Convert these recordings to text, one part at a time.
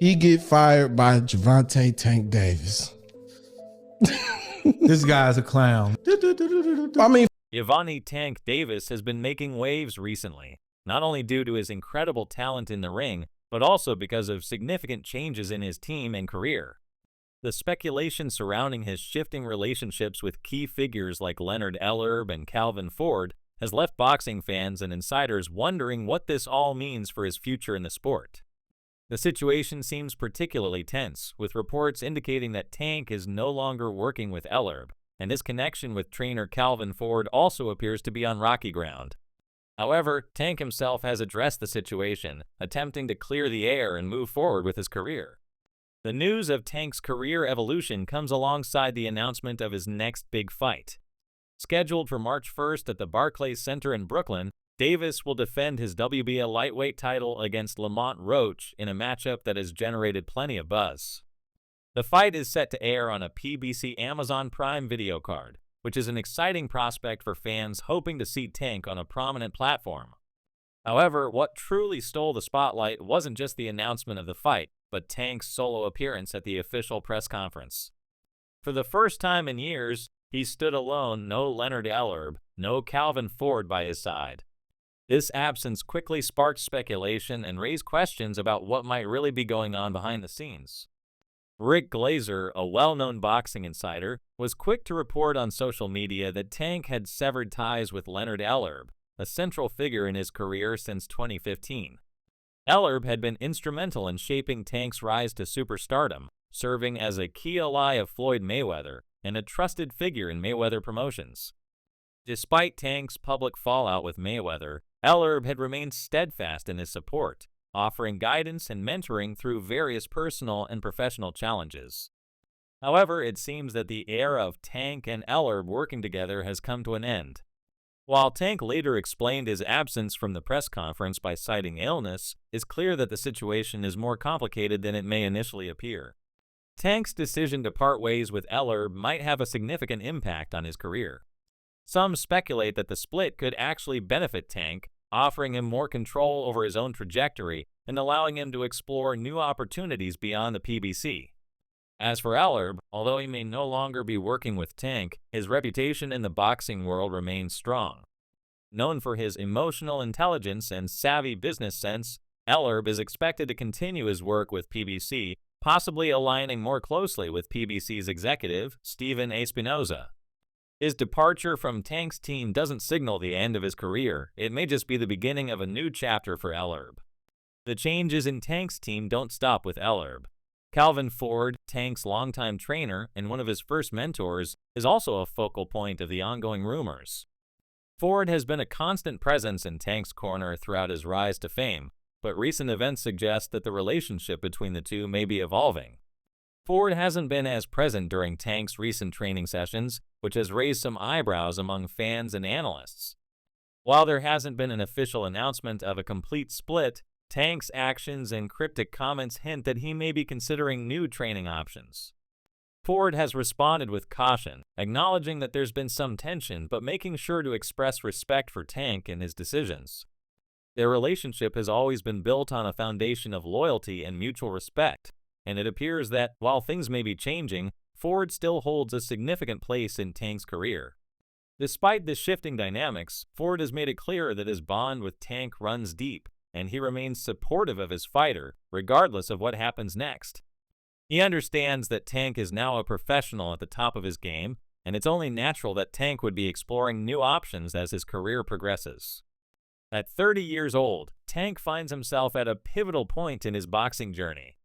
He get fired by Gervonta Tank Davis. This guy's a clown. I mean, Gervonta Tank Davis has been making waves recently, not only due to his incredible talent in the ring, but also because of significant changes in his team and career. The speculation surrounding his shifting relationships with key figures like Leonard Ellerbe and Calvin Ford has left boxing fans and insiders wondering what this all means for his future in the sport. The situation seems particularly tense, with reports indicating that Tank is no longer working with Ellerbe, and his connection with trainer Calvin Ford also appears to be on rocky ground. However, Tank himself has addressed the situation, attempting to clear the air and move forward with his career. The news of Tank's career evolution comes alongside the announcement of his next big fight. Scheduled for March 1st at the Barclays Center in Brooklyn, Davis will defend his WBA lightweight title against Lamont Roach in a matchup that has generated plenty of buzz. The fight is set to air on a PBC Amazon Prime video card, which is an exciting prospect for fans hoping to see Tank on a prominent platform. However, what truly stole the spotlight wasn't just the announcement of the fight, but Tank's solo appearance at the official press conference. For the first time in years, he stood alone, no Leonard Ellerbe, no Calvin Ford by his side. This absence quickly sparked speculation and raised questions about what might really be going on behind the scenes. Rick Glazer, a well-known boxing insider, was quick to report on social media that Tank had severed ties with Leonard Ellerbe, a central figure in his career since 2015. Ellerbe had been instrumental in shaping Tank's rise to superstardom, serving as a key ally of Floyd Mayweather and a trusted figure in Mayweather promotions. Despite Tank's public fallout with Mayweather, Ellerbe had remained steadfast in his support, offering guidance and mentoring through various personal and professional challenges. However, it seems that the era of Tank and Ellerbe working together has come to an end. While Tank later explained his absence from the press conference by citing illness, it's clear that the situation is more complicated than it may initially appear. Tank's decision to part ways with Ellerbe might have a significant impact on his career. Some speculate that the split could actually benefit Tank, offering him more control over his own trajectory and allowing him to explore new opportunities beyond the PBC. As for Ellerbe, although he may no longer be working with Tank, his reputation in the boxing world remains strong. Known for his emotional intelligence and savvy business sense, Ellerbe is expected to continue his work with PBC, possibly aligning more closely with PBC's executive, Stephen Espinoza. His departure from Tank's team doesn't signal the end of his career, it may just be the beginning of a new chapter for Ellerbe. The changes in Tank's team don't stop with Ellerbe. Calvin Ford, Tank's longtime trainer and one of his first mentors, is also a focal point of the ongoing rumors. Ford has been a constant presence in Tank's corner throughout his rise to fame, but recent events suggest that the relationship between the two may be evolving. Ford hasn't been as present during Tank's recent training sessions, which has raised some eyebrows among fans and analysts. While there hasn't been an official announcement of a complete split, Tank's actions and cryptic comments hint that he may be considering new training options. Ford has responded with caution, acknowledging that there's been some tension but making sure to express respect for Tank and his decisions. Their relationship has always been built on a foundation of loyalty and mutual respect, and it appears that, while things may be changing, Ford still holds a significant place in Tank's career. Despite the shifting dynamics, Ford has made it clear that his bond with Tank runs deep, and he remains supportive of his fighter, regardless of what happens next. He understands that Tank is now a professional at the top of his game, and it's only natural that Tank would be exploring new options as his career progresses. At 30 years old, Tank finds himself at a pivotal point in his boxing journey.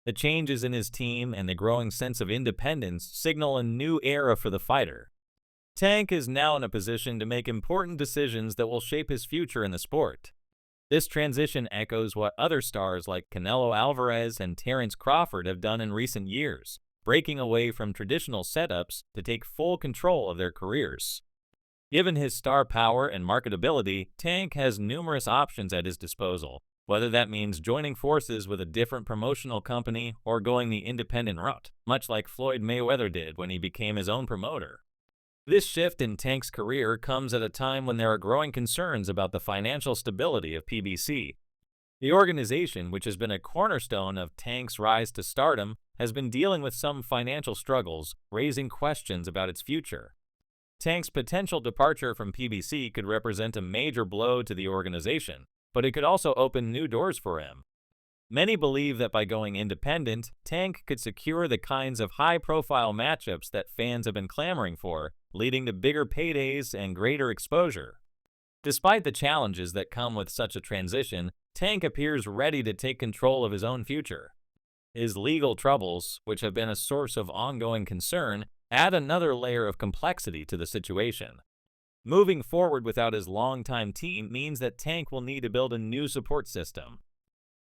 The changes in his team and the growing sense of independence signal a new era for the fighter. Tank is now in a position to make important decisions that will shape his future in the sport. This transition echoes what other stars like Canelo Alvarez and Terence Crawford have done in recent years, breaking away from traditional setups to take full control of their careers. Given his star power and marketability, Tank has numerous options at his disposal, whether that means joining forces with a different promotional company or going the independent route, much like Floyd Mayweather did when he became his own promoter. This shift in Tank's career comes at a time when there are growing concerns about the financial stability of PBC. The organization, which has been a cornerstone of Tank's rise to stardom, has been dealing with some financial struggles, raising questions about its future. Tank's potential departure from PBC could represent a major blow to the organization, but it could also open new doors for him. Many believe that by going independent, Tank could secure the kinds of high-profile matchups that fans have been clamoring for, leading to bigger paydays and greater exposure. Despite the challenges that come with such a transition, Tank appears ready to take control of his own future. His legal troubles, which have been a source of ongoing concern, add another layer of complexity to the situation. Moving forward without his longtime team means that Tank will need to build a new support system.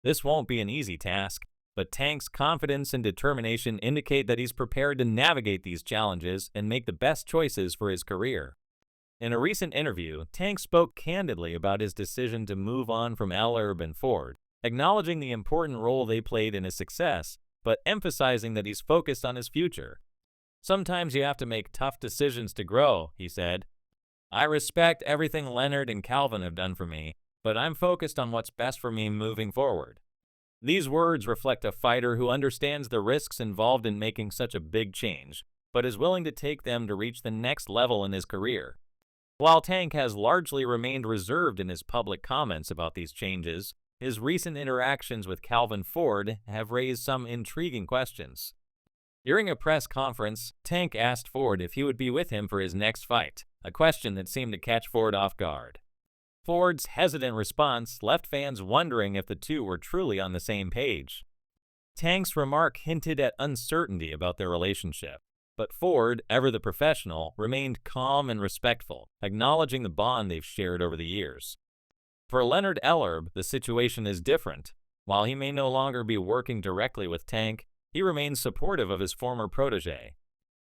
This won't be an easy task, but Tank's confidence and determination indicate that he's prepared to navigate these challenges and make the best choices for his career. In a recent interview, Tank spoke candidly about his decision to move on from Ellerbe and Ford, acknowledging the important role they played in his success, but emphasizing that he's focused on his future. "Sometimes you have to make tough decisions to grow," he said. "I respect everything Leonard and Calvin have done for me, but I'm focused on what's best for me moving forward." These words reflect a fighter who understands the risks involved in making such a big change, but is willing to take them to reach the next level in his career. While Tank has largely remained reserved in his public comments about these changes, his recent interactions with Calvin Ford have raised some intriguing questions. During a press conference, Tank asked Ford if he would be with him for his next fight, a question that seemed to catch Ford off guard. Ford's hesitant response left fans wondering if the two were truly on the same page. Tank's remark hinted at uncertainty about their relationship, but Ford, ever the professional, remained calm and respectful, acknowledging the bond they've shared over the years. For Leonard Ellerbe, the situation is different. While he may no longer be working directly with Tank, he remains supportive of his former protege.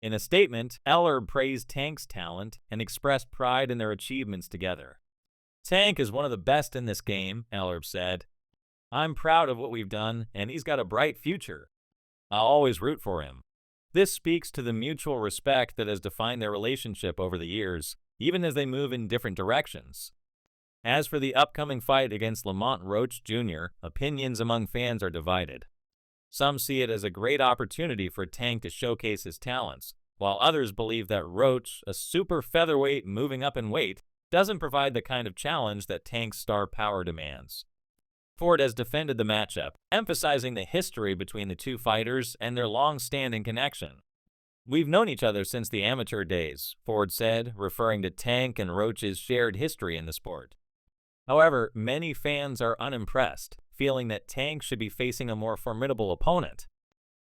In a statement, Ellerbe praised Tank's talent and expressed pride in their achievements together. "Tank is one of the best in this game," Ellerbe said. "I'm proud of what we've done, and he's got a bright future. I'll always root for him." This speaks to the mutual respect that has defined their relationship over the years, even as they move in different directions. As for the upcoming fight against Lamont Roach Jr., opinions among fans are divided. Some see it as a great opportunity for Tank to showcase his talents, while others believe that Roach, a super featherweight moving up in weight, doesn't provide the kind of challenge that Tank's star power demands. Ford has defended the matchup, emphasizing the history between the two fighters and their long-standing connection. "We've known each other since the amateur days," Ford said, referring to Tank and Roach's shared history in the sport. However, many fans are unimpressed, feeling that Tank should be facing a more formidable opponent.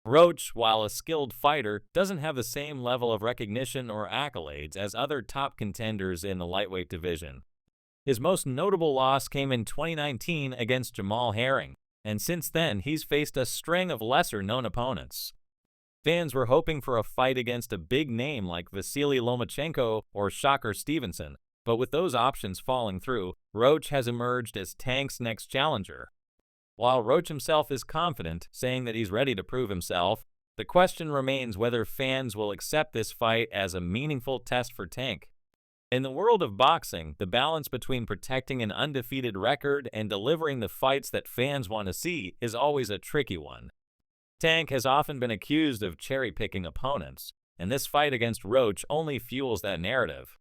Roach, while a skilled fighter, doesn't have the same level of recognition or accolades as other top contenders in the lightweight division. His most notable loss came in 2019 against Jamal Herring, and since then he's faced a string of lesser-known opponents. Fans were hoping for a fight against a big name like Vasily Lomachenko or Shakur Stevenson, but with those options falling through, Roach has emerged as Tank's next challenger. While Roach himself is confident, saying that he's ready to prove himself, the question remains whether fans will accept this fight as a meaningful test for Tank. In the world of boxing, the balance between protecting an undefeated record and delivering the fights that fans want to see is always a tricky one. Tank has often been accused of cherry-picking opponents, and this fight against Roach only fuels that narrative.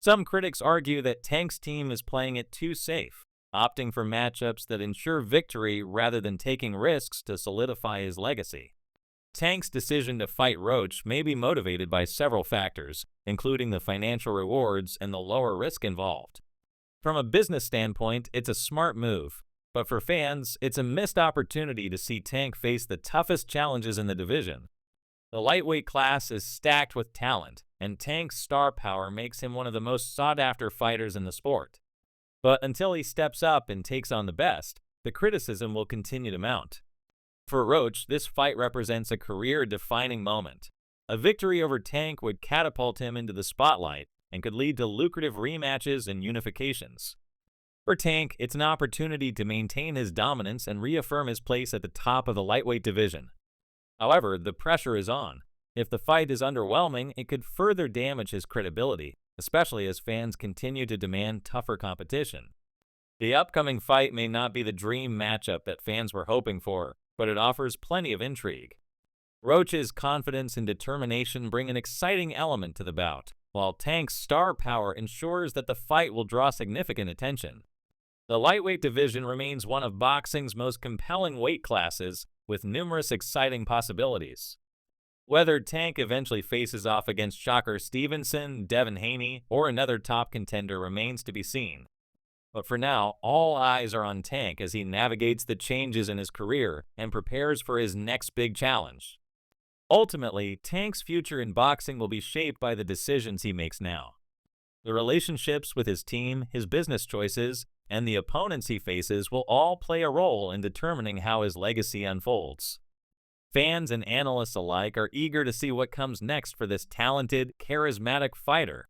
Some critics argue that Tank's team is playing it too safe, opting for matchups that ensure victory rather than taking risks to solidify his legacy. Tank's decision to fight Roach may be motivated by several factors, including the financial rewards and the lower risk involved. From a business standpoint, it's a smart move, but for fans, it's a missed opportunity to see Tank face the toughest challenges in the division. The lightweight class is stacked with talent, and Tank's star power makes him one of the most sought-after fighters in the sport. But until he steps up and takes on the best, the criticism will continue to mount. For Roach, this fight represents a career-defining moment. A victory over Tank would catapult him into the spotlight and could lead to lucrative rematches and unifications. For Tank, it's an opportunity to maintain his dominance and reaffirm his place at the top of the lightweight division. However, the pressure is on. If the fight is underwhelming, it could further damage his credibility, especially as fans continue to demand tougher competition. The upcoming fight may not be the dream matchup that fans were hoping for, but it offers plenty of intrigue. Roach's confidence and determination bring an exciting element to the bout, while Tank's star power ensures that the fight will draw significant attention. The lightweight division remains one of boxing's most compelling weight classes, with numerous exciting possibilities. Whether Tank eventually faces off against Shocker Stevenson, Devin Haney, or another top contender remains to be seen. But for now, all eyes are on Tank as he navigates the changes in his career and prepares for his next big challenge. Ultimately, Tank's future in boxing will be shaped by the decisions he makes now. The relationships with his team, his business choices, and the opponents he faces will all play a role in determining how his legacy unfolds. Fans and analysts alike are eager to see what comes next for this talented, charismatic fighter.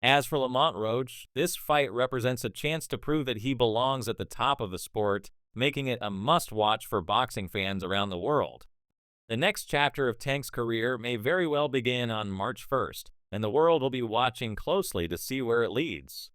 As for Lamont Roach, this fight represents a chance to prove that he belongs at the top of the sport, making it a must-watch for boxing fans around the world. The next chapter of Tank's career may very well begin on March 1st, and the world will be watching closely to see where it leads.